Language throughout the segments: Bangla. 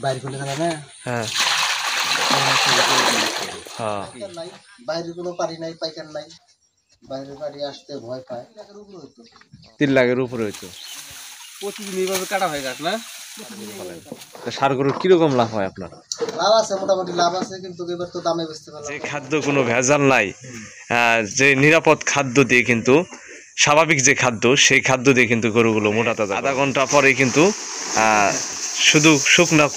বাইরে করলে না হ্যাঁ হ্যাঁ বাইরে কোনো পারি নাই, পাইকার নাই, বাইরে বাড়ি আসতে ভয় পায়। 3 লাখের উপরে হইতো। প্রতিদিন এইভাবে কাটা হয় গাছ না? সার গরুর কিরকম লাভ হয় আপনার? লাভ আছে, মোটামুটি লাভ আছে, কিন্তু এবার তো দামে বেচতে পারলাম যে না। খাদ্য কোনো ভেজাল নাই, যে নিরাপদ খাদ্য দিয়ে কিন্তু স্বাভাবিক যে খাদ্য সেই খাদ্য দিয়ে কিন্তু গরুগুলো মোটা তাজা। আধা ঘন্টা পরে কিন্তু শুধু শুকনো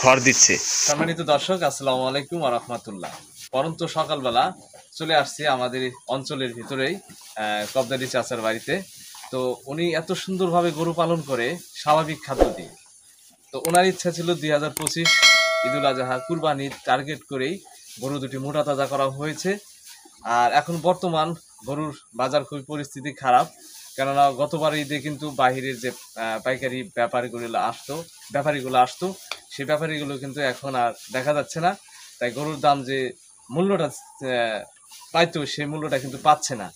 খড় দিচ্ছে। সম্মানিত দর্শক, আসসালামু আলাইকুম ওয়া রাহমাতুল্লাহ। পরন্ত সকালবেলা চলে আসছি আমাদের অঞ্চলের ভিতরেই কবদারি চাচার বাড়িতে। তো উনি এত সুন্দরভাবে গরু পালন করে স্বাভাবিক খাদ্য দিয়ে। তো ওনার ইচ্ছা ছিল 2025 ঈদুল আজহা কুরবানির টার্গেট করেই গরু দুটি মোটা তাজা করা হয়েছে। আর এখন বর্তমান গরুর বাজার খুবই পরিস্থিতি খারাপ, কেননা গতবার ঈদে কিন্তু বাহিরের যে পাইকারি ব্যাপারীগুলো আসতো সেই ব্যাপারীগুলো কিন্তু এখন আর দেখা যাচ্ছে না। তাই গরুর দাম যে মূল্যটা পাইতো সেই মূল্যটা কিন্তু পাচ্ছে না।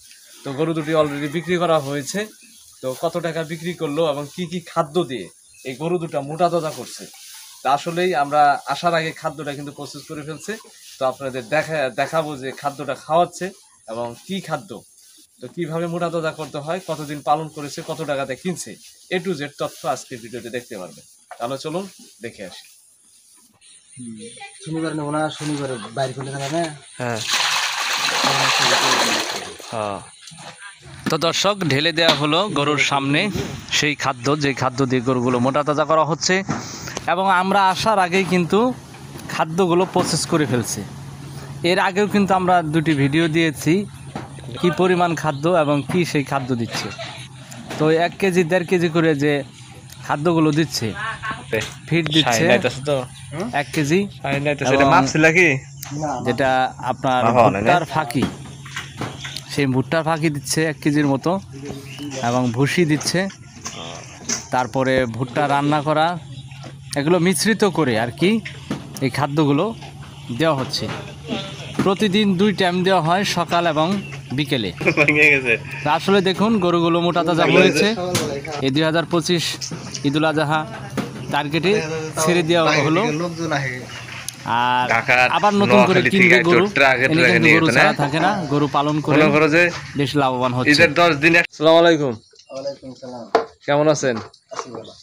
তো গরু দুটি অলরেডি বিক্রি করা হয়েছে। তো কত টাকা বিক্রি করলো এবং কি কি খাদ্য দিয়ে এই গরু দুটা মোটা তাজা করছে, তা আসলেই আমরা আসার আগে খাদ্যটা কিন্তু প্রস্তুত করে ফেলছে। তো আপনাদের দেখাবো যে খাদ্যটা খাওয়াচ্ছে এবং কি খাদ্য, তো কিভাবে মোটা তাজা করতে হয়, কতদিন পালন করেছে, কত টাকাতে কিনছে, A to Z তথ্য আজকের ভিডিওতে দেখতে পারবেন। তাহলে চলুন দেখে আসি। শনিবার নেবো না, শনিবার বাইরে করলে না হ্যাঁ হ্যাঁ। তো দর্শক, ঢেলে দেওয়া হলো গরুর সামনে সেই খাদ্য, যে খাদ্য দিয়ে গরুগুলো মোটা তাজা করা হচ্ছে। এবং আমরা আসার আগেই কিন্তু খাদ্যগুলো প্রসেস করে ফেলছে। এর আগেও কিন্তু আমরা দুটি ভিডিও দিয়েছি কি পরিমাণ খাদ্য এবং কি সেই খাদ্য দিচ্ছে। তো 1 কেজি 1.5 কেজি করে যে খাদ্যগুলো দিচ্ছে, ফিড দিচ্ছে 1 কেজি, যেটা আপনার ভুট্টার ফাঁকি, সেই ভুট্টার ফাঁকি দিচ্ছে 1 কেজির মতো, এবং ভুসি দিচ্ছে, তারপরে ভুট্টা রান্না করা, এগুলো মিশ্রিত করে আর কি এই খাদ্যগুলো দেওয়া হচ্ছে। প্রতিদিন 2 টাইম দেওয়া হয়, সকাল এবং বিকেলে। আসলে দেখুন গরুগুলো মোটা তাজা হয়েছে। এই 2025 ঈদুল আজহা টার্গেটে ছেড়ে দেওয়া হলো। আর আবার নতুন করে কিনবে গরু, কিন্তু গরু ছাড়া থাকে না, গরু পালন করে বেশ লাভবান হচ্ছে। ঈদের 10 দিন। আসসালামু আলাইকুম। ওয়ালাইকুম সালাম। কেমন আছেন? আছি ভালো।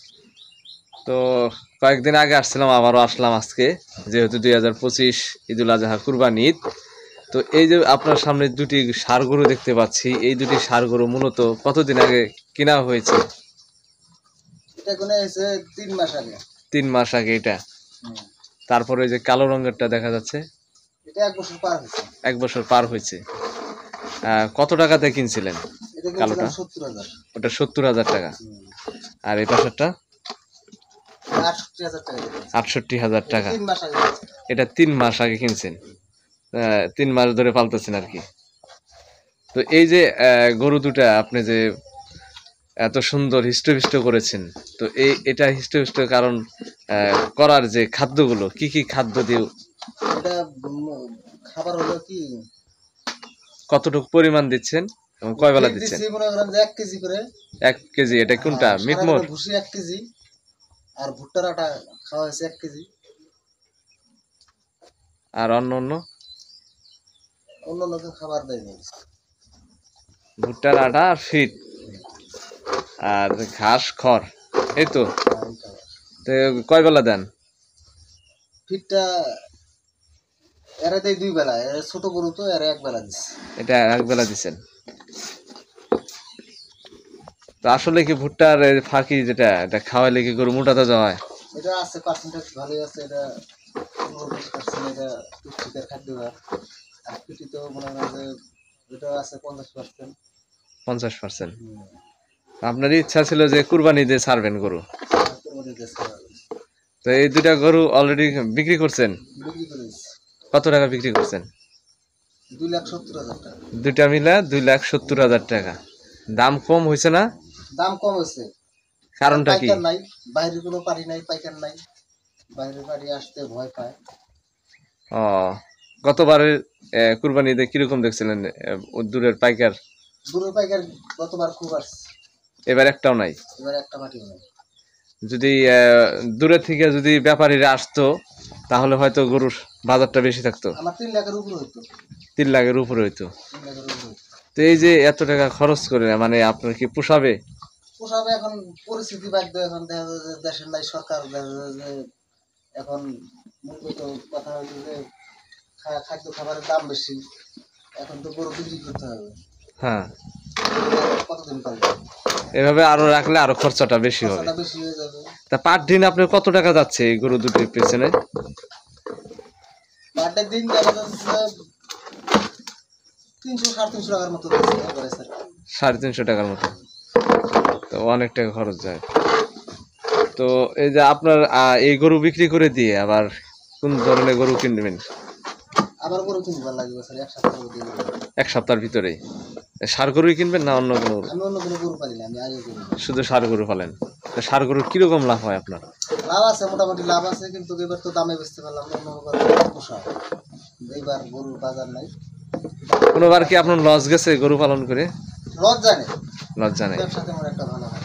তো কয়েকদিন আগে আসছিলাম, আবারও আসলাম আজকে, যেহেতু 2025 ঈদুল আজহা কুরবানি ঈদ। তো এই যে আপনার সামনে দুটি ষাঁড় গরু দেখতে পাচ্ছি, এই দুটি ষাঁড় গরু মূলত কতদিন আগে কেনা হয়েছে? এটা কোনে হয়েছে 3 মাস আগে। 3 মাস আগে এটা। তারপরে যে কালো রঙেরটা দেখা যাচ্ছে, এটা 1 বছর পার হয়েছে। 1 বছর পার হয়েছে। কত টাকাতে কিনছিলেন কালোটা? 70,000। ওটা 70,000 টাকা। আর এই পাশেরটা 68,000 টাকা। 68,000 টাকা। 3 মাস আগে। এটা 3 মাস আগে কিনছেন, 3 মাস ধরে পালতেছেন আর কি। তো এই যে গরু দুটা আপনি যে এত সুন্দর হৃষ্টপুষ্ট করেছেন, তো এটা হৃষ্টপুষ্ট কারণ করার যে খাদ্যগুলো, কি কি খাদ্য দিয়ে, এটা খাবার হলো কি, কতটুকু পরিমাণ দিচ্ছেন এবং কয় বেলা দিচ্ছেন? মনে করেন যে 1 কেজি করে। 1 কেজি। এটা কোনটা? মিটমোট? ভুসি 1 কেজি, আর ভুট্টার আটা খাওয়া হয়েছে 1 কেজি। আর অন্য খাবার দেয়নি। ভুট্টার আটা আর ফিট আর ঘাস খড়, এই তো। কয় বেলা দেন? ফিটটা এরা দেয় 2 বেলা, ছোট গরু তো এরা 1 বেলা দিচ্ছে। এটা 1 বেলা দিচ্ছেন। তো আসলে কি ভুট্টার ফাঁকি যেটা, এটা খাওয়াইলে কি গরু মোটা তাজা হয়? এটা আছে পার্সেন্টেজ ভালোই আছে। এটা 20% এটা পুষ্টিকর খাদ্য। আর ফিটি তো মনে হয় যে এটা আছে 50%। 50%। আপনার ইচ্ছা ছিল যে কুরবানি দিয়ে ছাড়বেন গরু, তো এই দুটা গরু অলরেডি বিক্রি করছেন? বিক্রি করেছি। কত টাকা বিক্রি করছেন? 2,70,000 টাকা। দুইটা মিলা 2,70,000 টাকা। দাম কম হয়েছে না? দাম কম হয়েছে। কারণটা কি? পাইকার নাই, বাইরে কোনো পারি নাই, পাইকার নাই, বাইরে বাড়ি আসতে ভয় পায়। ও, গতবারের কুরবানিতে কিরকম দেখছিলেন দূরের পাইকার? দূরের পাইকার গতবার খুব আসছে, এবার একটাও নাই। এবার একটা মাটিও নাই। যদি দূরে থেকে যদি ব্যাপারীরা আসতো তাহলে হয়তো গরুর বাজারটা বেশি থাকতো। আমার 3 লাখের উপরে হইতো। 3 লাখের উপরে হইতো। 3 লাখের উপরে হইতো। তো এই যে এত টাকা খরচ করে মানে আপনার কি পোষাবে? পোষাবে, এখন পরিস্থিতি বাধ্য। এখন দেখা যায় যে দেশের নাই সরকার, দেখা যায় যে এখন মূলত কথা হচ্ছে যে খাদ্য খাবারের দাম বেশি, এখন তো গরু বিক্রি করতে হবে। হ্যাঁ, কতদিন পালবে? এভাবে আরো রাখলে আরো খরচাটা বেশি হবে। খরচাটা বেশি হয়ে যাবে। তা পার দিন আপনার কত টাকা যাচ্ছে এই গরু দুটির পেছনে? পার ডে দিন দেখা যাচ্ছে 300-350 টাকার মতো যাচ্ছে একবারে স্যার। 350 টাকার মতো, তো অনেক টাকা খরচ যায়। তো এই যে আপনার এই গরু বিক্রি করে দিয়ে আবার কোন ধরনের গরু কিনবেন? আবার গরু কিনবার লাগবে স্যার, এক সপ্তাহ দিয়ে। এক সপ্তাহের ভিতরেই ষাঁড় গরুই কিনবেন না অন্য কোনো গরু? আমি অন্য কোনো গরু পালি না, আমি আগে গরু। শুধু ষাঁড় গরু পালেন? তো ষাঁড় গরুর কিরকম লাভ হয় আপনার? লাভ আছে, মোটামুটি লাভ আছে, কিন্তু এবার তো দামে বেচতে পারলাম না। পোষা এইবার গরুর বাজার নাই। কোনোবার কি আপনার লস গেছে গরু পালন করে? লজ্জা নেই, লজ্জা নেই। ব্যবসাতে আমার একটা ভালো হয়।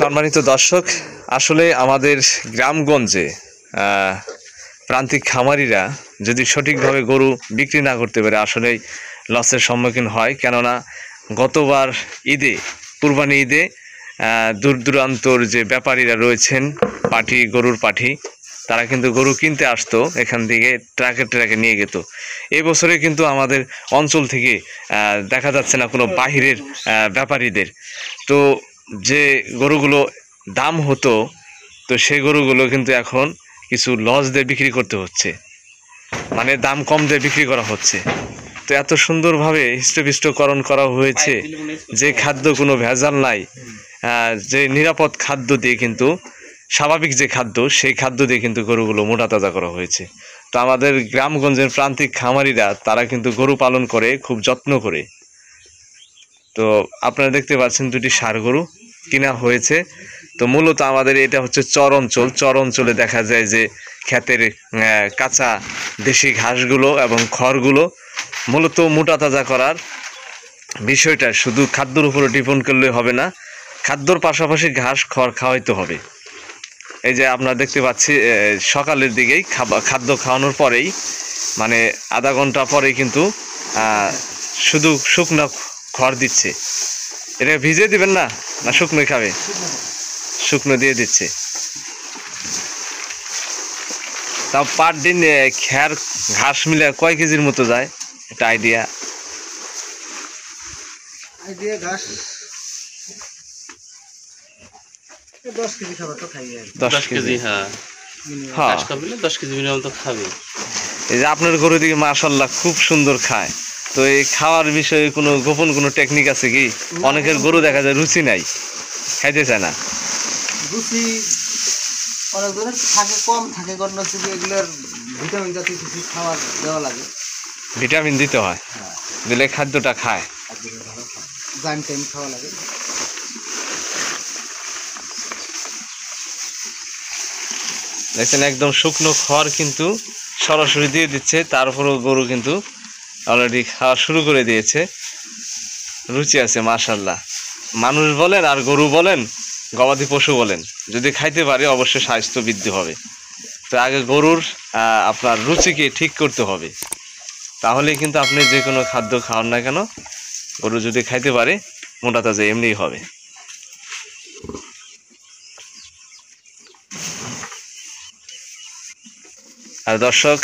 সম্মানিত দর্শক, আসলে আমাদের গ্রামগঞ্জে প্রান্তিক খামারিরা যদি সঠিকভাবে গরু বিক্রি না করতে পারে আসলেই লসের সম্মুখীন হয়। কেননা গতবার ঈদে, কুরবানি ঈদে দূর দূরান্তর যে ব্যাপারীরা রয়েছেন, গরুর পাঠি, তারা কিন্তু গরু কিনতে আসতো, এখান থেকে ট্রাকে নিয়ে যেত। এই বছরে কিন্তু আমাদের অঞ্চল থেকে দেখা যাচ্ছে না কোনো বাহিরের ব্যাপারীদের। তো যে গরুগুলো দাম হতো, তো সেই গরুগুলো কিন্তু এখন কিছু লস দিয়ে বিক্রি করতে হচ্ছে, মানে দাম কম দিয়ে বিক্রি করা হচ্ছে। তো এত সুন্দরভাবে হৃষ্টপুষ্টকরণ করা হয়েছে যে খাদ্য কোনো ভেজাল নাই, যে নিরাপদ খাদ্য দিয়ে কিন্তু স্বাভাবিক যে খাদ্য, সেই খাদ্য দিয়ে কিন্তু গরুগুলো মোটা তাজা করা হয়েছে। তো আমাদের গ্রামগঞ্জের প্রান্তিক খামারিরা তারা কিন্তু গরু পালন করে খুব যত্ন করে। তো আপনারা দেখতে পাচ্ছেন দুটি ষাঁড় গরু কিনা হয়েছে। তো মূলত আমাদের এটা হচ্ছে চর অঞ্চলে দেখা যায় যে ক্ষেতের কাঁচা দেশি ঘাসগুলো এবং খড়গুলো মূলত মোটা তাজা করার বিষয়টা শুধু খাদ্যর উপরে ডিপেন্ড করলে হবে না, খাদ্যর পাশাপাশি ঘাস খড় খাওয়াইতে হবে। এই যে আপনারা দেখতে পাচ্ছি সকালের দিকেই খাদ্য খাওয়ানোর পরেই, মানে আধা ঘন্টা পরেই কিন্তু শুধু শুকনো খড় দিচ্ছে। এটা ভিজিয়ে দিবেন না, না শুকনোই খাবে? শুকনো দিয়ে দিচ্ছে। তাও পার দিন খ্যার ঘাস মিলে কয় কেজির মতো যায়, একটা আইডিয়া? ঘাস 10 কেজি খাবার তো খাই। 10 কেজি, হ্যাঁ, হ্যাঁ, 10 কেজি মিনিমাম তো খাবে। এই যে আপনার গরু দিকে মাশাআল্লাহ খুব সুন্দর খায়। তো এই খাওয়ার বিষয়ে কোনো গোপন কোনো টেকনিক আছে কি? অনেকের গরু দেখা যায় রুচি নাই, খাইতে চায় না। রুচি অনেক ধরনের থাকে, কম থাকে, কারণ হচ্ছে যে এগুলোর ভিটামিন জাতীয় কিছু খাবার দেওয়া লাগে। ভিটামিন দিতে হয়, দিলে খাদ্যটা খায়। জাইম টাইম খাওয়া লাগে। দেখছেন একদম শুকনো খড় কিন্তু সরাসরি দিয়ে দিচ্ছে, তারপরও গরু কিন্তু অলরেডি খাওয়া শুরু করে দিয়েছে। রুচি আছে মাশাআল্লাহ। মানুষ বলেন আর গরু বলেন, গবাদি পশু বলেন, যদি খাইতে পারে অবশ্যই স্বাস্থ্য বৃদ্ধি হবে। তো আগে গরুর আপনার রুচিকে ঠিক করতে হবে, তাহলে কিন্তু আপনি যে কোনো খাদ্য খাওয়ান না কেন, গরু যদি খাইতে পারে মোটা তাজা এমনিই হবে। আর দর্শক,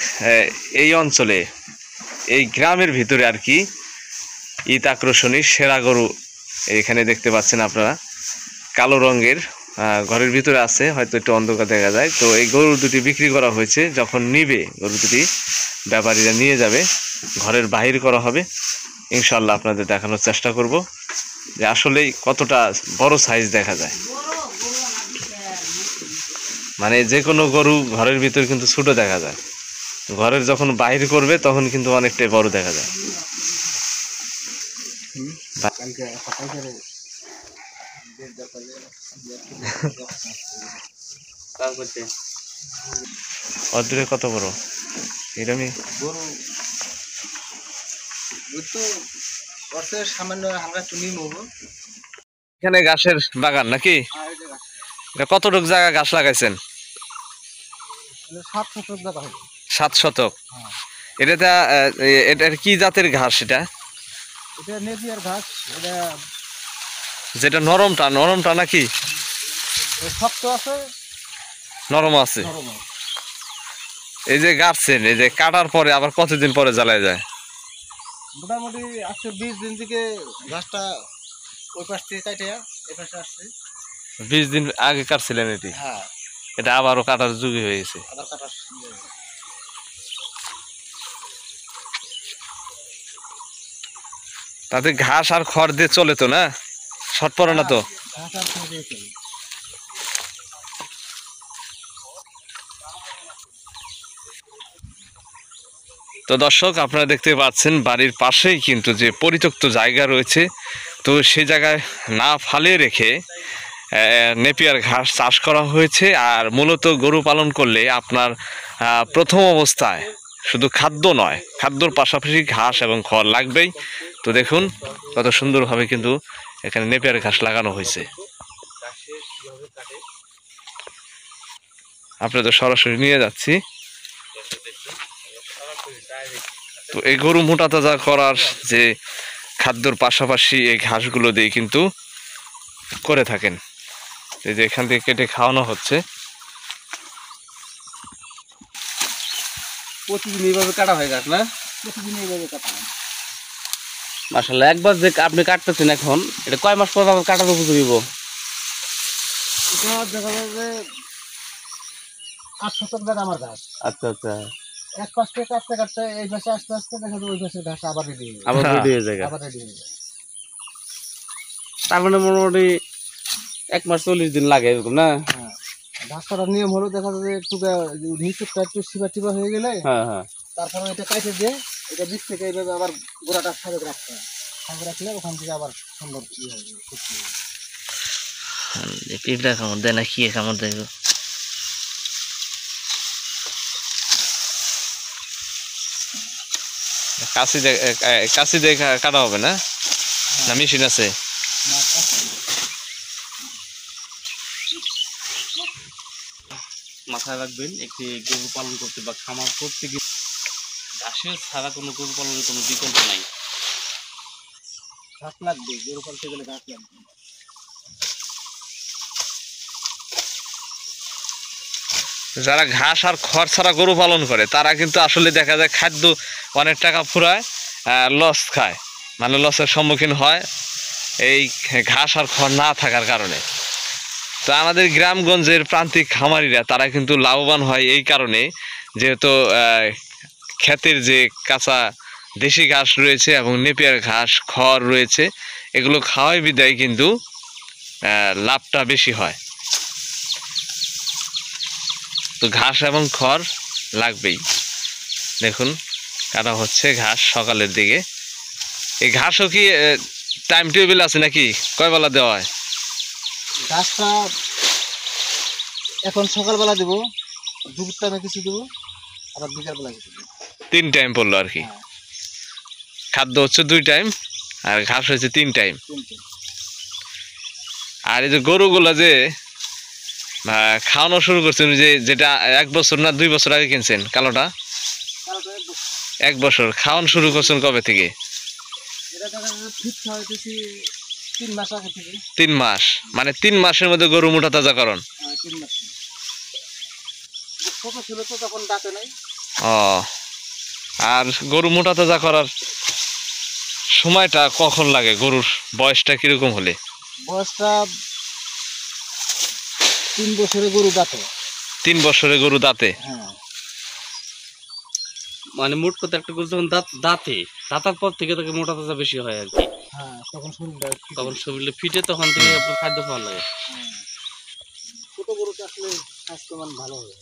এই অঞ্চলে, এই গ্রামের ভিতরে আর কি ঈদ আকর্ষণী সেরা গরু এখানে দেখতে পাচ্ছেন আপনারা। কালো রঙের ঘরের ভিতরে আছে, হয়তো একটু অন্ধকার দেখা যায়। তো এই গরু দুটি বিক্রি করা হয়েছে, যখন নিবে গরু দুটি ব্যাপারীরা নিয়ে যাবে, ঘরের বাহির করা হবে। ইনশাল্লাহ আপনাদের দেখানোর চেষ্টা করব যে আসলেই কতটা বড় সাইজ দেখা যায়। মানে যে কোনো গরু ঘরের ভিতর কিন্তু ছোট দেখা যায়, ঘরের যখন বাহির করবে তখন কিন্তু অনেকটাই বড় দেখা যায়। অদূরে কত বড় এরকমই গরু ওই তো করছে সামান্য হালকা একটু নিম হবো। এখানে ঘাসের বাগান নাকি? আর এটা গাছ। এটা কতটুক জায়গা ঘাস লাগাইছেন? এটা 7 শতক জায়গা হবে। 7 শতক। হ্যাঁ। এটাতে এটার কি জাতের ঘাস এটা? এটা নেপিয়ার ঘাস। এটা যেটা নরমটা নাকি? শক্ত আছে, নরম আছে। নরম আছে। এই যে গাছছেন, এই যে কাটার পরে আবার কতদিন পরে জ্বালায় যায়? মোটামুটি আজকে 20 দিন থেকে ঘাসটা ওই পাশ থেকে কাটে এই পাশে আসছে। 20 দিন আগে কাটছিলেন এটি? হ্যাঁ, এটা আবারও কাটার যুগই হয়ে গেছে। আবার কাটা। তাতে ঘাস আর খড় দিয়ে চলে তো না, শর্ট পড়ে না তো? ঘাস আর খেয়ে দিয়ে চলে। তো দর্শক, আপনারা দেখতে পাচ্ছেন বাড়ির পাশেই কিন্তু যে পরিত্যক্ত জায়গা রয়েছে, তো সেই জায়গায় না ফালিয়ে রেখে নেপিয়ার ঘাস চাষ করা হয়েছে। আর মূলত গরু পালন করলে আপনার প্রথম অবস্থায় শুধু খাদ্য নয়, খাদ্যর পাশাপাশি ঘাস এবং খড় লাগবেই। তো দেখুন কত সুন্দরভাবে কিন্তু এখানে নেপিয়ার ঘাস লাগানো হয়েছে। আপনাদের সরাসরি নিয়ে যাচ্ছি। তো এই গরু মোটা তাজা করার যে খাদ্যর পাশাপাশি এই ঘাসগুলো দিয়ে কিন্তু করে থাকেন। এই যে এখান থেকে কেটে খাওয়ানো হচ্ছে। প্রতিদিন এইভাবে কাটা হয় ঘাস না? প্রতিদিন এইভাবে কাটা হয়। মাশাআল্লাহ, একবার যে আপনি কাটতেছেন এখন, এটা কয় মাস পর আবার কাটার উপযোগী হইব? এটা দেখা যায় যে 8 শতক জায়গা আমার ঘাস। আচ্ছা আচ্ছা, এক পাশ থেকে কাটতে কাটতে এই পাশে আস্তে আস্তে দেখা যায় ওই পাশের ঘাস আবার রেডি হয়ে যায়। আবার রেডি হয়ে যায়। আবার রেডি হয়ে যায়। তার মানে মোটামুটি 1 মাস 40 দিন লাগে এরকম না? হ্যাঁ, ঘাস কাটার নিয়ম হলো দেখা যায় যে একটু নিচেরটা একটু চিবা হয়ে গেলে হ্যাঁ হ্যাঁ, তারপরে এটা কাটে দিয়ে এটা বীজ থেকে এইভাবে আবার গোড়াটা সাজে রাখতে হয়। সাজে রাখলে ওখান থেকে আবার সুন্দর ইয়ে হয়ে যাবে, সুস্থ হয়ে যাবে। পিঁপড়া কামড় দেয় না, কি কামড় দেয়? কাশি দিয়ে কাটা হবে না? না মেশিন আছে? না, মাথায় রাখবেন, একটি গরু পালন করতে বা খামার করতে গিয়ে ঘাসের ছাড়া কোনো গরু পালনের কোনো বিকল্প নাই। ঘাস লাগবে, গরু পালতে গেলে ঘাস লাগবে। যারা ঘাস আর খড় ছাড়া গরু পালন করে তারা কিন্তু আসলে দেখা যায় খাদ্য অনেক টাকা ফুরায়, লস খায়, মানে লসের সম্মুখীন হয় এই ঘাস আর খড় না থাকার কারণে। তো আমাদের গ্রামগঞ্জের প্রান্তিক খামারিরা তারা কিন্তু লাভবান হয় এই কারণে, যেহেতু ক্ষেতের যে কাঁচা দেশি ঘাস রয়েছে এবং নেপিয়ার ঘাস খড় রয়েছে, এগুলো খাওয়াই বিদায় কিন্তু লাভটা বেশি হয়। তো ঘাস এবং খড় লাগবেই। দেখুন কাটা হচ্ছে ঘাস সকালের দিকে। এই ঘাসও কি টাইম টেবিল আছে নাকি? কয় বেলা দেওয়া হয়? ঘাসটা এখন সকালবেলা দেবো, দুপুর টাইমে কিছু দেবো, আবার বিকালবেলা কিছু দেবো। 3 টাইম পড়লো আর কি। হ্যাঁ, খাদ্য হচ্ছে 2 টাইম আর ঘাস হচ্ছে 3 টাইম। 3 টাইম। আর এই যে গরুগুলা যে খাওয়ানো শুরু করছেন, যে যেটা 1 বছর না 2 বছর আগে কিনছেন কালোটা? তারপরে 1 বছর। খাওয়ানো শুরু করছেন কবে থেকে? এটা দেখা যাচ্ছে ফিট খাওয়াইতেছি 3 মাস আগে থেকে। 3 মাস, মানে 3 মাসের মধ্যে গরু মোটা তাজাকরণ। 3 মাস। ছোট ছিল তো তখন দাঁতে নাই। ও, আর গরু মোটা তাজা করার সময়টা কখন লাগে? গরুর বয়সটা কিরকম হলে? বয়সটা 3 বছরে গরু দাঁতে। 3 বছরে গরু দাঁতে? হ্যাঁ, মানে মোট কথা একটা গরু যখন দাঁতার পর থেকে তাকে মোটা তাজা বেশি হয় আর কি। হ্যাঁ, তখন শরীরটা fit তখন হয়। শরীরে ফিটে, তখন থেকে আপনার খাদ্য খাওয়া লাগে। হ্যাঁ। ছোট গরুটা আসলে স্বাস্থ্যমান ভালো হবে।